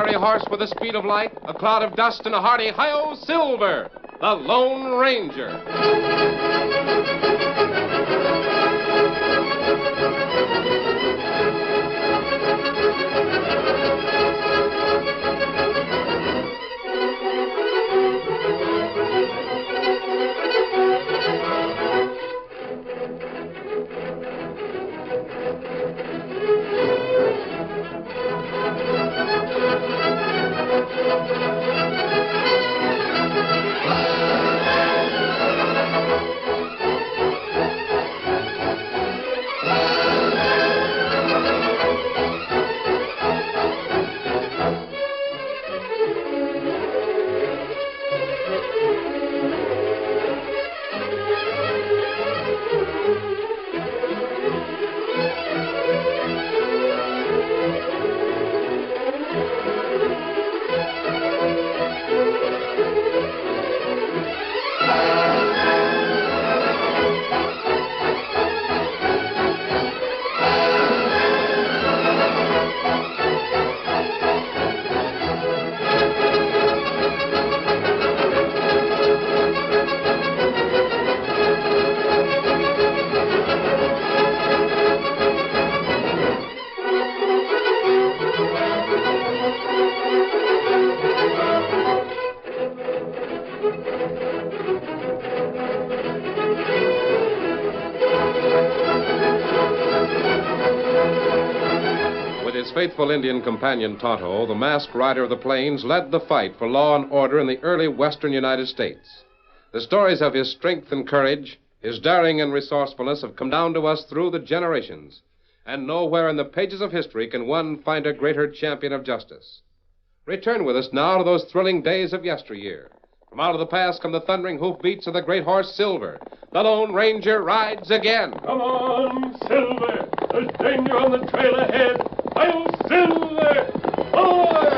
fiery horse with the speed of light, a cloud of dust, and a hearty hi-yo Silver, the Lone Ranger. His faithful Indian companion, Tonto, the masked rider of the plains, led the fight for law and order in the early western United States. The stories of his strength and courage, his daring and resourcefulness have come down to us through the generations. And nowhere in the pages of history can one find a greater champion of justice. Return with us now to those thrilling days of yesteryear. From out of the past come the thundering hoofbeats of the great horse Silver. The Lone Ranger rides again. Come on, Silver. There's danger on the trail ahead. I'll Silver! Ahoy!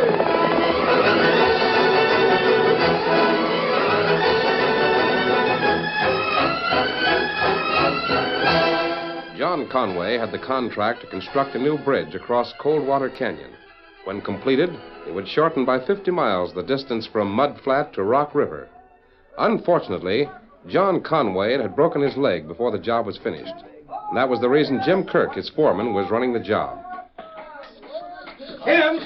John Conway had the contract to construct a new bridge across Coldwater Canyon. When completed, it would shorten by 50 miles the distance from Mud Flat to Rock River. Unfortunately, John Conway had broken his leg before the job was finished. And that was the reason Jim Kirk, his foreman, was running the job. Jim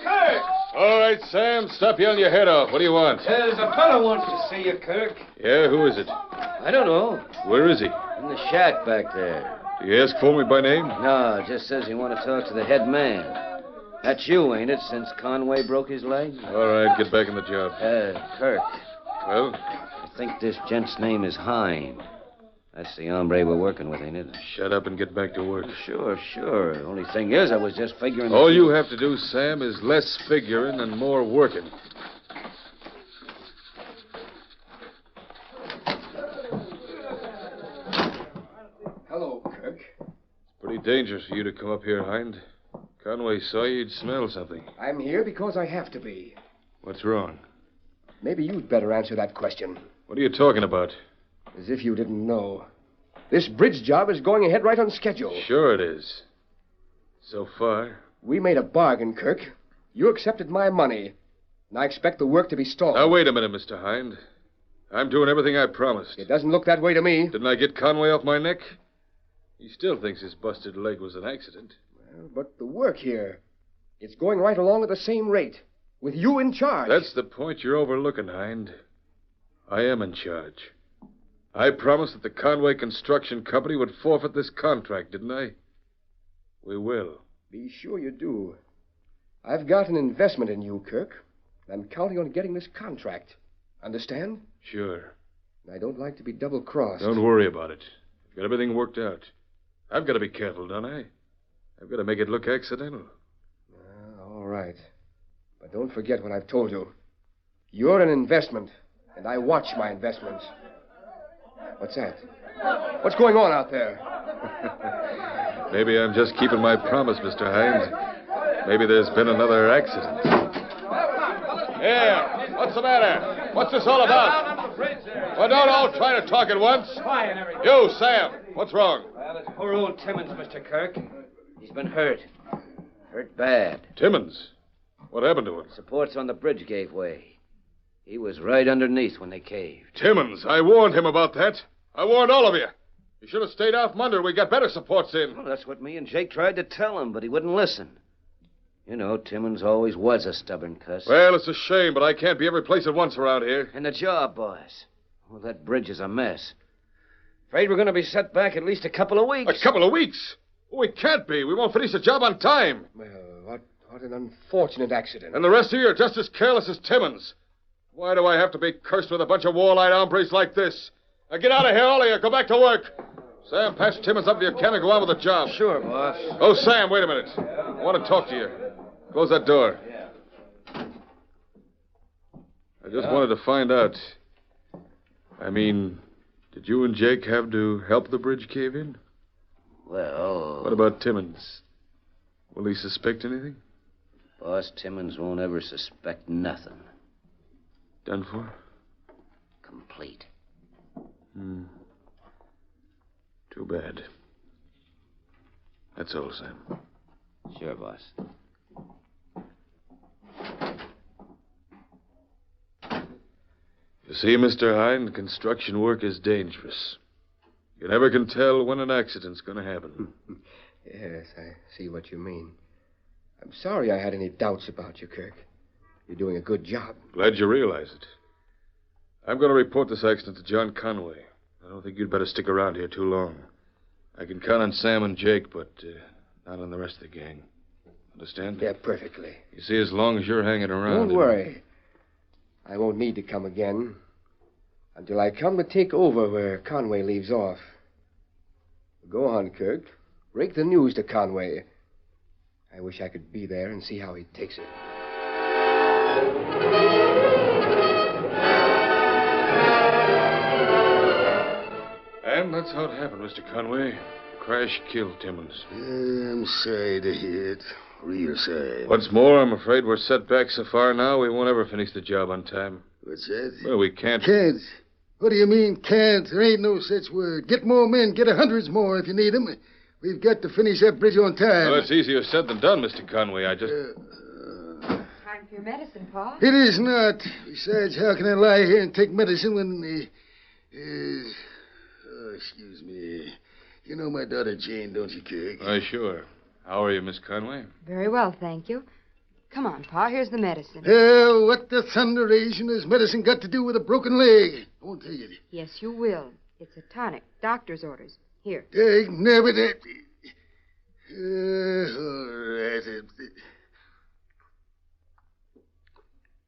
Kirk! All right, Sam, stop yelling your head off. What do you want? There's a fellow wants to see you, Kirk. Yeah, who is it? I don't know. Where is he? In the shack back there. Do you ask for me by name? No, just says he want to talk to the head man. That's you, ain't it, since Conway broke his leg? All right, get back in the job. Kirk. Well? I think this gent's name is Hind. That's the hombre we're working with, ain't it? Shut up and get back to work. Sure. Only thing is, I was just figuring... All you have to do, Sam, is less figuring and more working. Hello, Kirk. It's pretty dangerous for you to come up here, Hind. Conway saw you'd smell something. I'm here because I have to be. What's wrong? Maybe you'd better answer that question. What are you talking about? As if you didn't know. This bridge job is going ahead right on schedule. Sure it is. So far. We made a bargain, Kirk. You accepted my money, and I expect the work to be stalled. Now, wait a minute, Mr. Hind. I'm doing everything I promised. It doesn't look that way to me. Didn't I get Conway off my neck? He still thinks his busted leg was an accident. Well, but the work here, it's going right along at the same rate, with you in charge. That's the point you're overlooking, Hind. I am in charge. I promised that the Conway Construction Company would forfeit this contract, didn't I? We will. Be sure you do. I've got an investment in you, Kirk. I'm counting on getting this contract. Understand? Sure. I don't like to be double-crossed. Don't worry about it. I've got everything worked out. I've got to be careful, don't I? I've got to make it look accidental. All right. But don't forget what I've told you. You're an investment, and I watch my investments. What's that? What's going on out there? Maybe I'm just keeping my promise, Mr. Hind. Maybe there's been another accident. Here, what's the matter? What's this all about? Well, don't all try to talk at once. Quiet, everybody. You, Sam, what's wrong? Well, it's poor old Timmons, Mr. Kirk. He's been hurt. Hurt bad. Timmons? What happened to him? Supports on the bridge gave way. He was right underneath when they caved. Timmons, I warned him about that. I warned all of you. You should have stayed out from under. We got better supports in. Well, that's what me and Jake tried to tell him, but he wouldn't listen. You know, Timmons always was a stubborn cuss. Well, it's a shame, but I can't be every place at once around here. And the job, boss. Well, that bridge is a mess. Afraid we're going to be set back at least a couple of weeks. A couple of weeks? Oh, we can't be. We won't finish the job on time. Well, what an unfortunate accident. And the rest of you are just as careless as Timmons. Why do I have to be cursed with a bunch of wall-eyed hombres like this? Now get out of here, all of you. Go back to work. Sam, patch Timmons up if you can and go on with the job. Sure, boss. Oh, Sam, wait a minute. I want to talk to you. Close that door. I just wanted to find out. I mean, did you and Jake have to help the bridge cave in? Well... What about Timmons? Will he suspect anything? Boss, Timmons won't ever suspect nothing. Done for? Complete. Too bad. That's all, Sam. Sure, boss. You see, Mr. Hind, construction work is dangerous. You never can tell when an accident's going to happen. Yes, I see what you mean. I'm sorry I had any doubts about you, Kirk. You're doing a good job. Glad you realize it. I'm going to report this accident to John Conway. I don't think you'd better stick around here too long. I can count on Sam and Jake, but not on the rest of the gang. Understand? Yeah, perfectly. You see, as long as you're hanging around... Don't worry. I won't need to come again until I come to take over where Conway leaves off. Go on, Kirk. Break the news to Conway. I wish I could be there and see how he takes it. And that's how it happened, Mr. Conway. The crash killed Timmons. I'm sorry to hear it. Real sorry. What's more, I'm afraid we're set back so far now we won't ever finish the job on time. What's that? Well, we can't... Can't? What do you mean, can't? There ain't no such word. Get more men. Get 100s more if you need 'em. We've got to finish that bridge on time. Well, it's easier said than done, Mr. Conway. I just... Time for your medicine, Pa. It is not. Besides, how can I lie here and take medicine when... excuse me. You know my daughter Jane, don't you, Kirk? Sure. How are you, Miss Conway? Very well, thank you. Come on, Pa, here's the medicine. What the thunderation has medicine got to do with a broken leg? I won't take it. Yes, you will. It's a tonic. Doctor's orders. Here. Never that.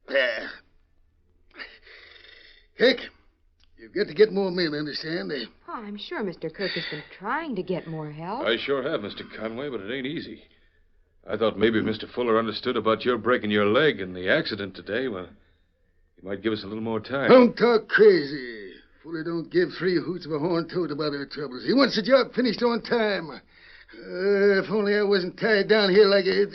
All right. Kirk, you've got to get more men, understand? Oh, I'm sure Mr. Kirk has been trying to get more help. I sure have, Mr. Conway, but it ain't easy. I thought maybe if Mr. Fuller understood about your breaking your leg and the accident today, well, he might give us a little more time. Don't talk crazy. Fuller don't give 3 hoots of a horn toad about our troubles. He wants the job finished on time. If only I wasn't tied down here like a...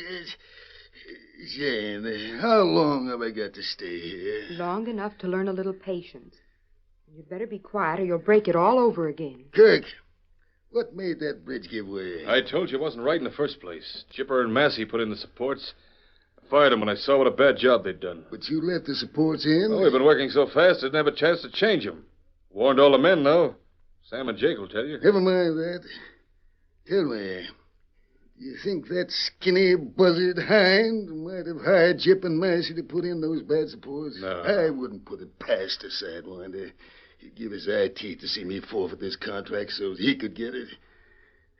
Jane, how long have I got to stay here? Long enough to learn a little patience. You'd better be quiet or you'll break it all over again. Kirk, what made that bridge give way? I told you it wasn't right in the first place. Chipper and Massey put in the supports. I fired them when I saw what a bad job they'd done. But you left the supports in? Oh, we've been working so fast I didn't have a chance to change them. Warned all the men, though. Sam and Jake will tell you. Never mind that. Tell me, do you think that skinny buzzard Hind might have hired Chip and Massey to put in those bad supports? No. I wouldn't put it past a Sidewinder. He'd give his eye teeth to see me forfeit this contract so he could get it.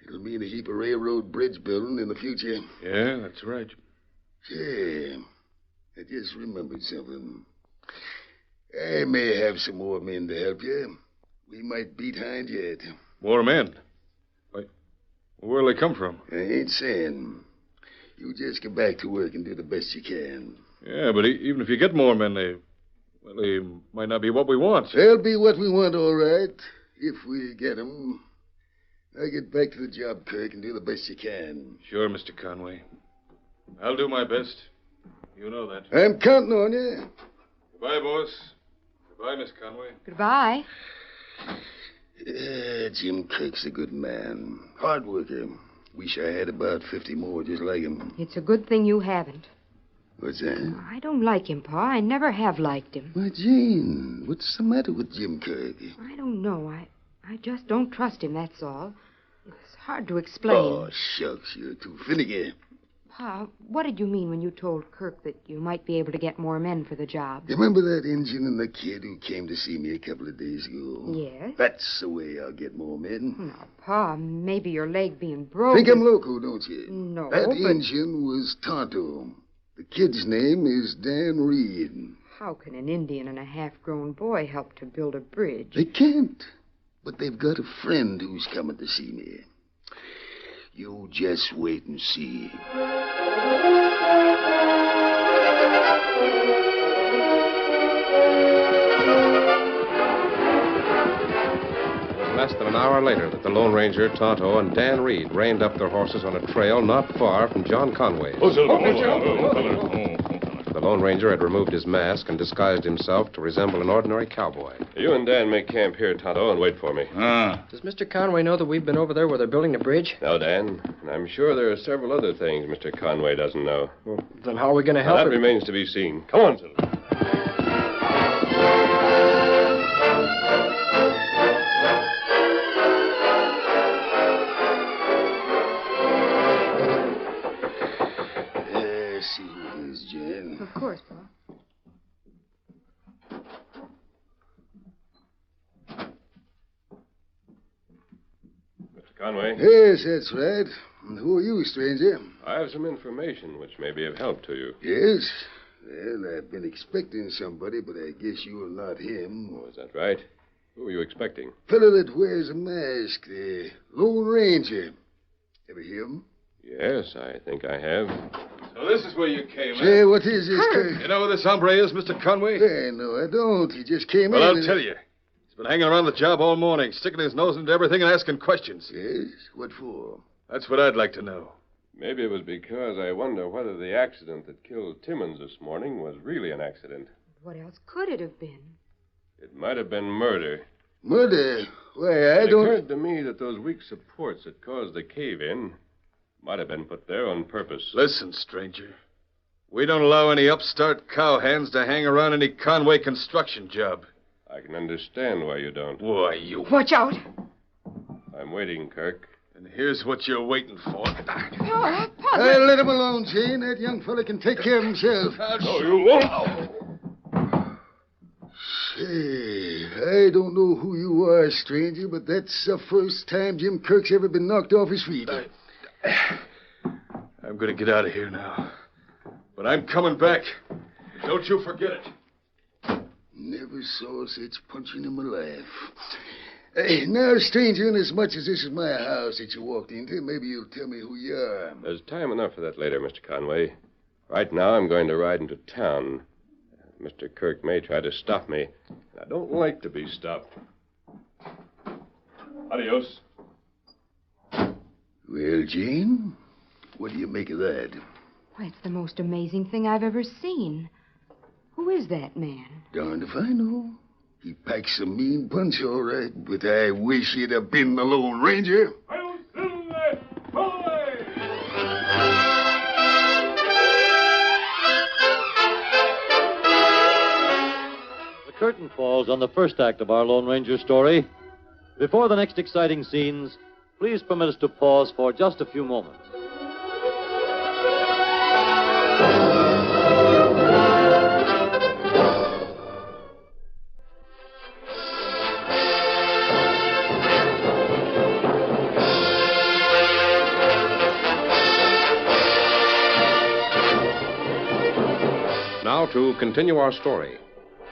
It'll mean a heap of railroad bridge building in the future. Yeah, that's right. Say, I just remembered something. I may have some more men to help you. We might beat Hind yet. More men? Wait, where'll they come from? I ain't saying. You just get back to work and do the best you can. Yeah, but even if you get more men, they might not be what we want. They'll be what we want, all right, if we get 'em. Now get back to the job, Kirk, and do the best you can. Sure, Mr. Conway. I'll do my best. You know that. I'm counting on you. Goodbye, boss. Goodbye, Miss Conway. Goodbye. Jim Kirk's a good man. Hard worker. Wish I had about 50 more just like him. It's a good thing you haven't. What's that? I don't like him, Pa. I never have liked him. Why, Jane, what's the matter with Jim Kirk? I don't know. I just don't trust him, that's all. It's hard to explain. Oh, shucks, you're too finicky. Pa, what did you mean when you told Kirk that you might be able to get more men for the job? You remember that Injun and the kid who came to see me a couple of days ago? Yes. That's the way I'll get more men. Now, Pa, maybe your leg being broke. Think I'm loco, don't you? No, That but Injun was Tonto. The kid's name is Dan Reed. how can an Indian and a half-grown boy help to build a bridge? They can't. But they've got a friend who's coming to see me. You just wait and see. Less than an hour later that the Lone Ranger, Tonto, and Dan Reed reined up their horses on a trail not far from John Conway's. The Lone Ranger had removed his mask and disguised himself to resemble an ordinary cowboy. You and Dan make camp here, Tonto, and wait for me. Does Mr. Conway know that we've been over there where they're building the bridge? No, Dan. And I'm sure there are several other things Mr. Conway doesn't know. Well, then how are we going to Now, help that him? remains to be seen. Come on, Silver. See who it is, Jan. Of course, Pa. Mr. Conway, Yes, that's right. And who are you, stranger? I have some information which may be of help to you. Yes? Well, I've been expecting somebody, but I guess you're not him. Oh, is that right? Who are you expecting? Fellow that wears a mask, the Lone Ranger. Ever hear him? Yes, I think I have. So this is where you came, Say, what is this, Kirk? You know who this hombre is, Mr. Conway? No, I don't. He just came Well, in. I'll tell you. He's been hanging around the job all morning, sticking his nose into everything and asking questions. Yes? What for? That's what I'd like to know. Maybe it was because I wonder whether the accident that killed Timmons this morning was really an accident. What else could it have been? It might have been murder. Murder? Why, I It don't... occurred to me that those weak supports that caused the cave-in might have been put there on purpose. Listen, stranger. We don't allow any upstart cowhands to hang around any Conway construction job. I can understand why you don't. Why, you... Watch out! I'm waiting, Kirk. And here's what you're waiting for. Pa, Let him alone, Jane. That young fella can take care of himself. No, you won't. Say, I don't know who you are, stranger, but that's the first time Jim Kirk's ever been knocked off his feet. I'm going to get out of here now. But I'm coming back. Don't you forget it. Never saw such punching in my life. Hey, now, stranger, inasmuch as this is my house that you walked into, maybe you'll tell me who you are. There's time enough for that later, Mr. Conway. Right now, I'm going to ride into town. Mr. Kirk may try to stop me. I don't like to be stopped. Adios. Well, Jane, what do you make of that? Why, it's the most amazing thing I've ever seen. Who is that man? Darned if I know. He packs a mean punch, all right, but I wish he'd have been the Lone Ranger. I'll Silver! Away! The curtain falls on the first act of our Lone Ranger story. Before the next exciting scenes, please permit us to pause for just a few moments. Now to continue our story.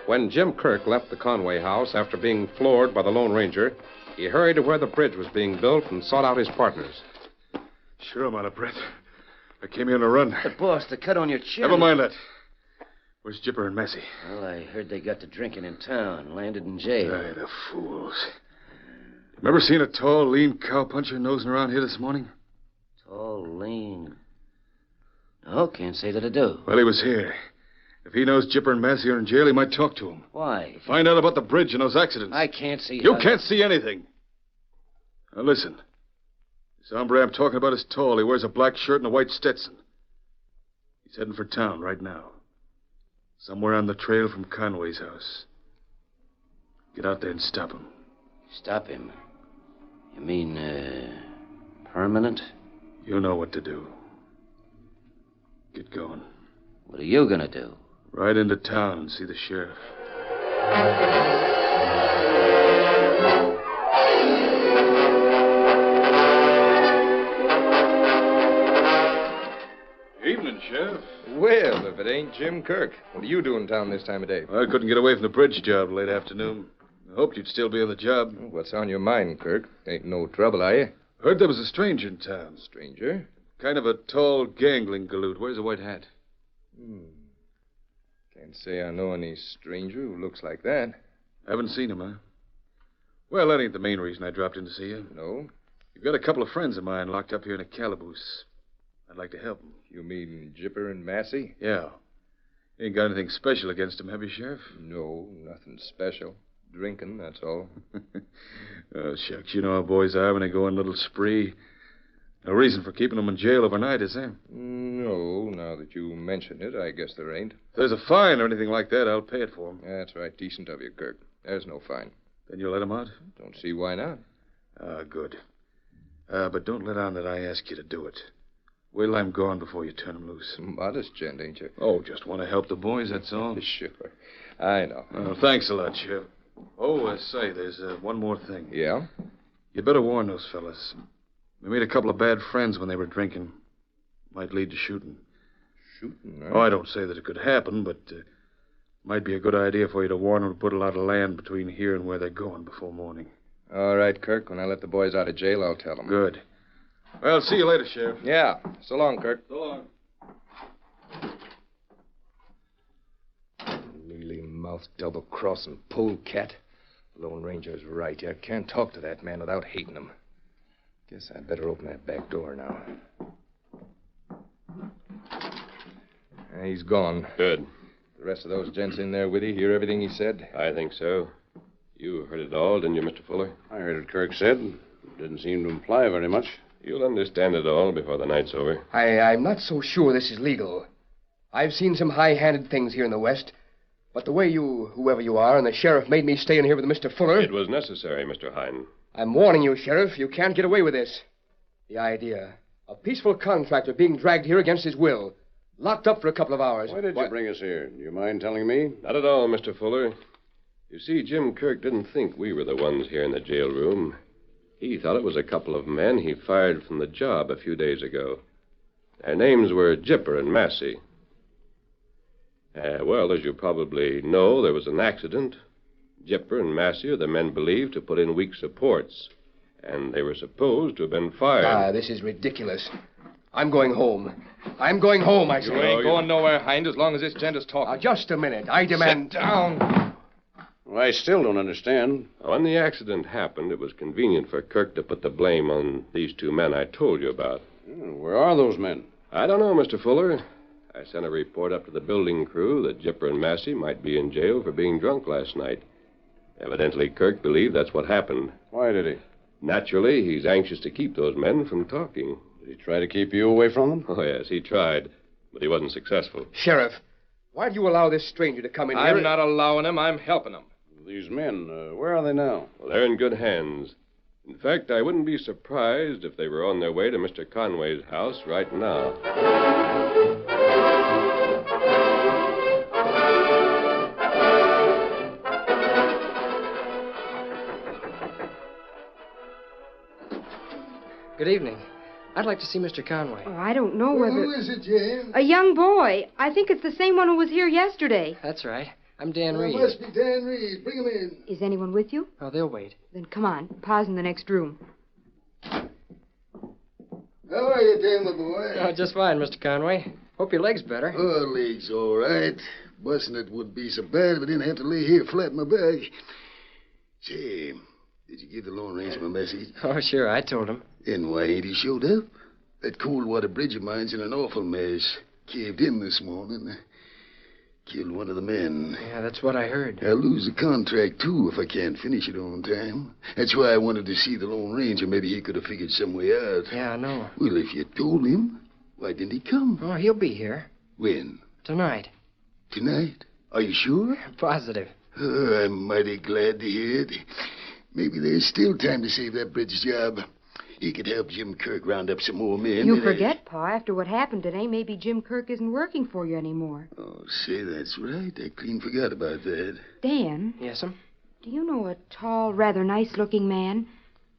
When Jim Kirk left the Conway house after being floored by the Lone Ranger, he hurried to where the bridge was being built and sought out his partners. Sure, I'm out of breath. I came here on a run. But, boss, the cut on your chin... Never mind that. Where's Jipper and Massey? Well, I heard they got to drinking in town, landed in jail. Aye, the fools. Remember seeing a tall, lean cowpuncher nosing around here this morning? Tall, lean... No, can't say that I do. Well, he was here. If he knows Jipper and Massey are in jail, he might talk to him. Why? Find out about the bridge and those accidents. I can't see You how... can't see anything. Now, listen. This hombre I'm talking about is tall. He wears a black shirt and a white Stetson. He's heading for town right now. Somewhere on the trail from Conway's house. Get out there and stop him. Stop him? You mean, permanent? You know what to do. Get going. What are you gonna do? Ride into town and see the sheriff. Evening, Sheriff. Well, if it ain't Jim Kirk. What are you doing in town this time of day? I couldn't get away from the bridge job late afternoon. I hoped you'd still be on the job. What's on your mind, Kirk? Ain't no trouble, are you? Heard there was a stranger in town. Stranger? Kind of a tall, gangling galoot. Wears a white hat. Can't say I know any stranger who looks like that. Haven't seen him, huh? Well, that ain't the main reason I dropped in to see you. No? You've got a couple of friends of mine locked up here in a calaboose. I'd like to help them. You mean Jipper and Massey? Yeah. You ain't got anything special against them, have you, Sheriff? No, nothing special. Drinking, that's all. Oh, shucks. You know how boys are when they go on a little spree. No reason for keeping them in jail overnight, is there? No, now that you mention it, I guess there ain't. If there's a fine or anything like that, I'll pay it for them. That's right. Decent of you, Kirk. There's no fine. Then you'll let them out? Don't see why not. Good. But don't let on that I ask you to do it. Wait till I'm gone before you turn them loose. Modest gent, ain't you? Oh, just want to help the boys, that's all. Sure. I know. Thanks a lot, Sheriff. Oh, say, there's one more thing. Yeah? You'd better warn those fellas. We made a couple of bad friends when they were drinking. Might lead to shooting. Shooting, huh? Oh, I don't say that it could happen, but might be a good idea for you to warn them to put a lot of land between here and where they're going before morning. All right, Kirk. When I let the boys out of jail, I'll tell them. Good. Well, see you later, Sheriff. Yeah. So long, Kirk. So long. Mealy-mouthed, double-crossing polecat. Lone Ranger's right. You can't talk to that man without hating him. Guess I'd better open that back door now. He's gone. Good. The rest of those gents in there with you hear everything he said? I think so. You heard it all, didn't you, Mr. Fuller? I heard what Kirk said. Didn't seem to imply very much. You'll understand it all before the night's over. I'm not so sure this is legal. I've seen some high-handed things here in the West. But the way you, whoever you are, and the sheriff made me stay in here with Mr. Fuller... It was necessary, Mr. Hine. I'm warning you, Sheriff. You can't get away with this. The idea. A peaceful contractor being dragged here against his will. Locked up for a couple of hours. Why did you bring us here? Do you mind telling me? Not at all, Mr. Fuller. You see, Jim Kirk didn't think we were the ones here in the jail room. He thought it was a couple of men he fired from the job a few days ago. Their names were Jipper and Massey. Well, as you probably know, there was an accident. Jipper and Massey are the men believed to put in weak supports, and they were supposed to have been fired. This is ridiculous. I'm going home. I'm going home, I say. You ain't going nowhere, Hind, as long as this gent is talking. Just a minute. I demand... Sit down. Well, I still don't understand. When the accident happened, it was convenient for Kirk to put the blame on these two men I told you about. Where are those men? I don't know, Mr. Fuller. I sent a report up to the building crew that Jipper and Massey might be in jail for being drunk last night. Evidently, Kirk believed that's what happened. Why did he? Naturally, he's anxious to keep those men from talking. Did he try to keep you away from them? Oh, yes, he tried, but he wasn't successful. Sheriff, why do you allow this stranger to come in here? I'm not allowing him. I'm helping him. These men, where are they now? Well, they're in good hands. In fact, I wouldn't be surprised if they were on their way to Mr. Conway's house right now. Good evening. I'd like to see Mr. Conway. Oh, I don't know whether... Who is it, Jim? A young boy. I think it's the same one who was here yesterday. That's right. I'm Dan Reed. It must be Dan Reed. Bring him in. Is anyone with you? Oh, they'll wait. Then come on. Pa's in the next room. How are you, Dan, my boy? Oh, just fine, Mr. Conway. Hope your leg's better. Oh, leg's all right. Busting it wouldn't be so bad if I didn't have to lay here flat in my back. Say, did you give the Lone Ranger my message? Oh, sure, I told him. Then why ain't he showed up? That Coldwater bridge of mine's in an awful mess. Caved in this morning. Killed one of the men. Yeah, that's what I heard. I'll lose the contract, too, if I can't finish it on time. That's why I wanted to see the Lone Ranger. Maybe he could have figured some way out. Yeah, I know. Well, if you told him, why didn't he come? Oh, he'll be here. When? Tonight. Tonight? Are you sure? Positive. Oh, I'm mighty glad to hear it. Maybe there's still time to save that bridge job. He could help Jim Kirk round up some more men. You forget, Pa, after what happened today, maybe Jim Kirk isn't working for you anymore. Oh, say, that's right. I clean forgot about that. Dan? Yes'm? Do you know a tall, rather nice-looking man?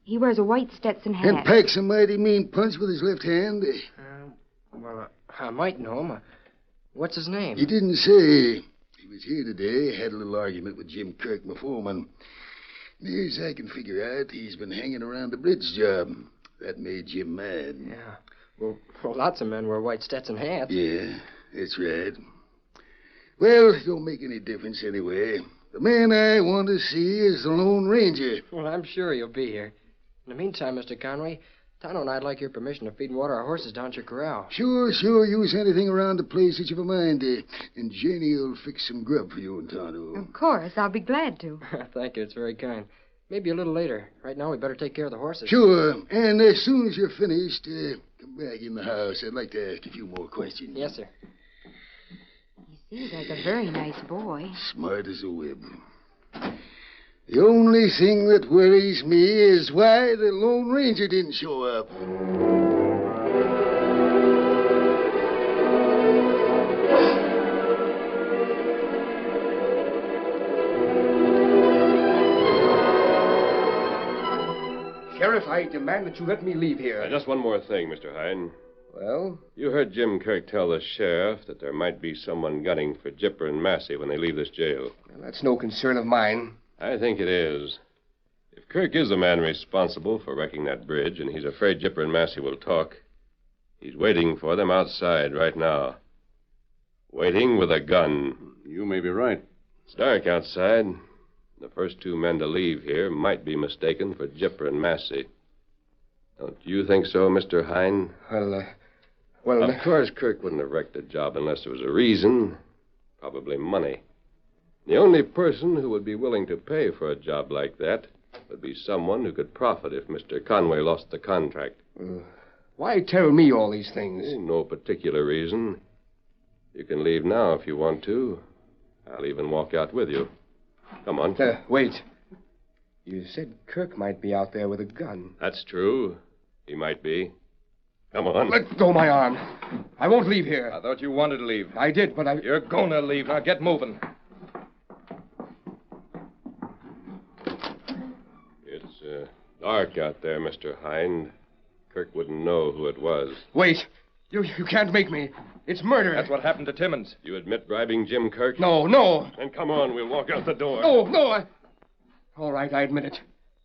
He wears a white Stetson hat. And packs a mighty mean punch with his left hand. I might know him. What's his name? He didn't say. He was here today, had a little argument with Jim Kirk, my foreman. Near as I can figure out, he's been hanging around the bridge job. That made Jim mad. Yeah. Well, lots of men wear white Stetson hats. Yeah, that's right. Well, it don't make any difference anyway. The man I want to see is the Lone Ranger. Well, I'm sure he'll be here. In the meantime, Mr. Conway, Tonto and I'd like your permission to feed and water our horses down at your corral. Sure. Use anything around the place that you've a mind to. And Janie will fix some grub for you and Tonto. Of course, I'll be glad to. Thank you, it's very kind. Maybe a little later. Right now, we better take care of the horses. Sure. And as soon as you're finished, come back in the house. I'd like to ask a few more questions. Yes, sir. He seems like a very nice boy. Smart as a whip. The only thing that worries me is why the Lone Ranger didn't show up. Sheriff, I demand that you let me leave here. Just one more thing, Mr. Hine. Well? You heard Jim Kirk tell the sheriff that there might be someone gunning for Jipper and Massey when they leave this jail. Well, that's no concern of mine. I think it is. If Kirk is the man responsible for wrecking that bridge, and he's afraid Jipper and Massey will talk, he's waiting for them outside right now. Waiting with a gun. You may be right. It's dark outside. The first two men to leave here might be mistaken for Jipper and Massey. Don't you think so, Mr. Hine? Well, Of course, Kirk wouldn't have wrecked the job unless there was a reason. Probably money. The only person who would be willing to pay for a job like that would be someone who could profit if Mr. Conway lost the contract. Why tell me all these things? No particular reason. You can leave now if you want to. I'll even walk out with you. Come on. Wait. You said Kirk might be out there with a gun. That's true. He might be. Come on. Let go my arm. I won't leave here. I thought you wanted to leave. I did, but You're gonna leave. Now get moving. It's dark out there, Mr. Hine. Kirk wouldn't know who it was. Wait. You can't make me. It's murder. That's what happened to Timmons. You admit bribing Jim Kirk? No. Then come on. We'll walk out the door. No. All right, I admit it.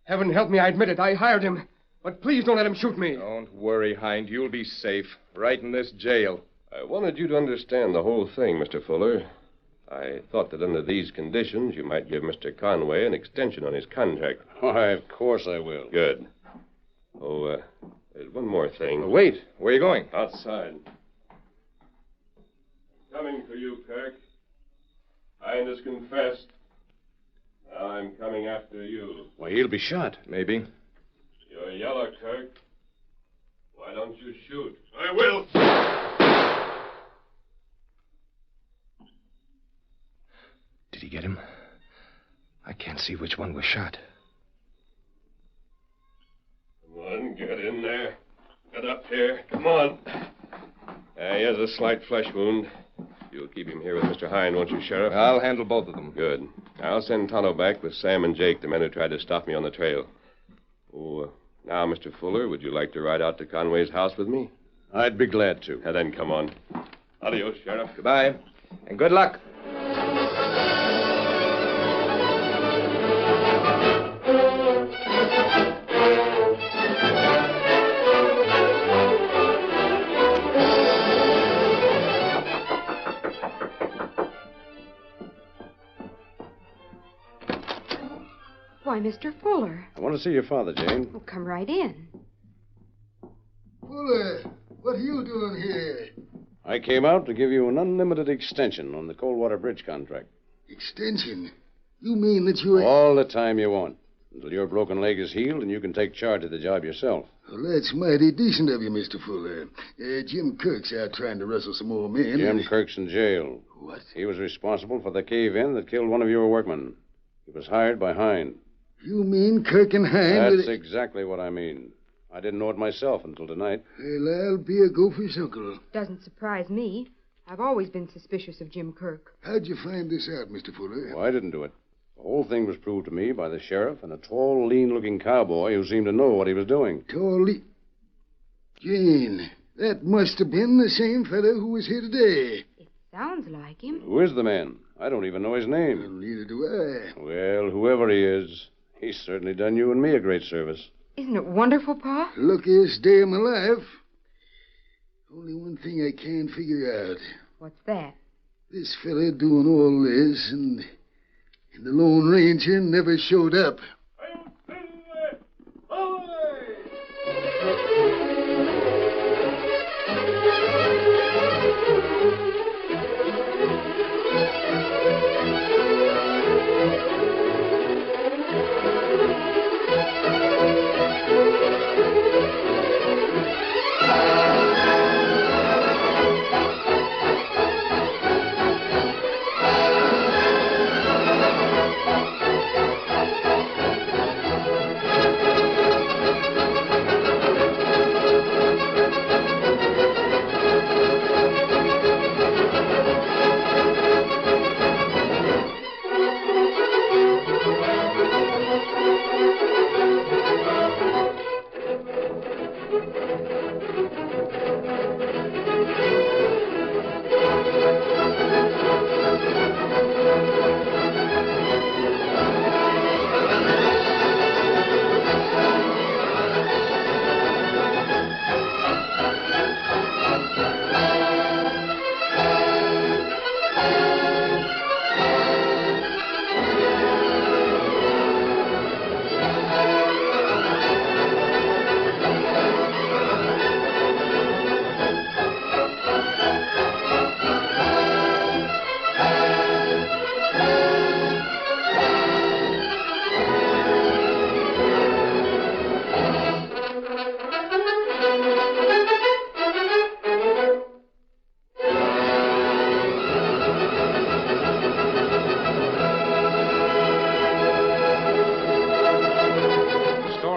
Heaven help me, I admit it. I hired him. But please don't let him shoot me. Don't worry, Hind. You'll be safe. Right in this jail. I wanted you to understand the whole thing, Mr. Fuller. I thought that under these conditions, you might give Mr. Conway an extension on his contract. Why, of course I will. Good. Oh, there's one more thing. Wait. Where are you going? Outside. Coming for you, Kirk. Hind has confessed. Now I'm coming after you. Why, he'll be shot. Maybe. You're yellow, Kirk. Why don't you shoot? I will. Did he get him? I can't see which one was shot. Come on, get in there. Get up here. Come on. He has a slight flesh wound. You'll keep him here with Mr. Hine, won't you, Sheriff? I'll handle both of them. Good. I'll send Tonto back with Sam and Jake, the men who tried to stop me on the trail. Oh, now, Mr. Fuller, would you like to ride out to Conway's house with me? I'd be glad to. Then come on. Adios, Sheriff. Goodbye. And good luck. Why, Mr. Fuller. I want to see your father, Jane. Oh, come right in. Fuller, what are you doing here? I came out to give you an unlimited extension on the Coldwater Bridge contract. Extension? You mean that you... All the time you want. until your broken leg is healed and you can take charge of the job yourself. Well, that's mighty decent of you, Mr. Fuller. Jim Kirk's out trying to rustle some more men. Jim Kirk's in jail. What? He was responsible for the cave-in that killed one of your workmen. He was hired by Hind. You mean Kirk and Hind? That's exactly what I mean. I didn't know it myself until tonight. Well, I'll be a gopher's uncle. Doesn't surprise me. I've always been suspicious of Jim Kirk. How'd you find this out, Mr. Fuller? Oh, I didn't do it. The whole thing was proved to me by the sheriff and a tall, lean-looking cowboy who seemed to know what he was doing. Jane, that must have been the same fellow who was here today. It sounds like him. Who is the man? I don't even know his name. Well, neither do I. Well, whoever he is, he's certainly done you and me a great service. Isn't it wonderful, Pa? Luckiest day of my life. Only one thing I can't figure out. What's that? This fella doing all this, and the Lone Ranger never showed up.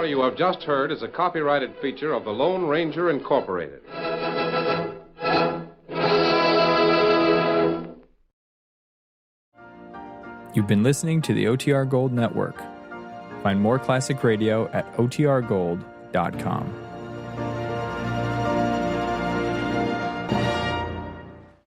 You have just heard is a copyrighted feature of the Lone Ranger Incorporated. You've been listening to the OTR Gold Network. Find more classic radio at otrgold.com.